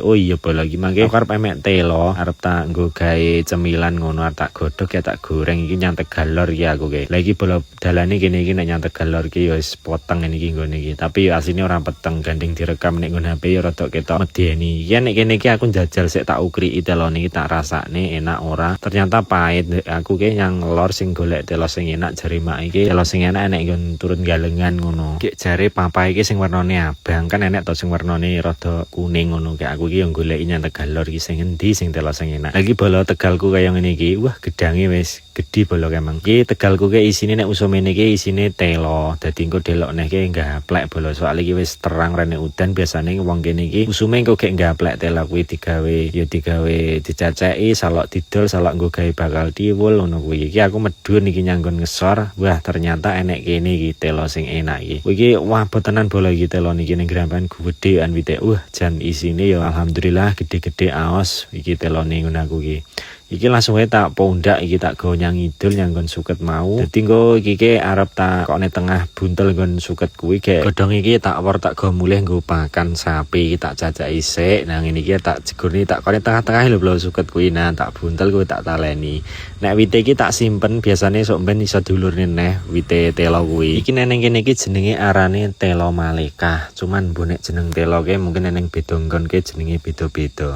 Oh iya bola iki mangke aku arep emek telo, arep tak nggo gawe cemilan ngono, arep tak godhog ya tak goreng iki nyang Tegalor iki aku ki. Lah iki bola dalane kene iki nek nyang Tegalor iki ya wis poteng iki nggone iki. Tapi ya asline ora peteng, gandeng direkam nek nggon HP ya rada ketok medeni. Ya nek kene iki aku njajal sik tak ukri telone iki tak rasakne enak ora. Ternyata pahit. Aku ki nyang lor sing golek telo sing enak jare mak iki. Telo sing enak nek nggon turun galengan ngono. Ki jare papa iki sing warnane abang kan enek to sing warnane rada kuning ngono ki. Aku iki yang goleki nyang Tegalor iki sing endi sing telo sing enak. Lagi bola Tegalku kaya ngene iki. Wah, gedange wis gede bola kemang. Iki Tegalku ki isine nek usumene iki isine telo. Dadi engko delok neh ki gaplek bola. Soal iki wis terang rene udan biasane wong kene iki usume engko gek gaplek telo kuwi digawe dicaceki, salok didol, salok nggo gawe bakal diwul ngono kuwi. Iki aku medhun iki nyanggon ngesor. Wah, ternyata enek kene iki telo sing enak iki. Iki wah botenan bola iki telo niki ning Grampan gedean wite. Wah, jan isine ya alhamdulillah gede-gede aos iki telone ngono aku iki. Iki langsung ae tak pondak iki tak gawe nyang idul nyanggon suket mau. Dadi engko iki ki arep tak kokne tengah buntel nggon suket kuwi gek godhong iki tak wor tak gawe mulih nggo pakan sapi iki tak jajaki sik. Nah ngene iki tak jegurni tak kokne tengah-tengah lho suket kuwi. Nah tak buntel kuwi tak taleni. Nek wite iki tak simpen biasane sok ben iso diulurne neh wite telo kuwi. Iki neneng kene iki jenenge arane telo malekah. Cuman mbok nek jeneng telo ki mungkin neneng beda nggon ki jenenge beda-beda.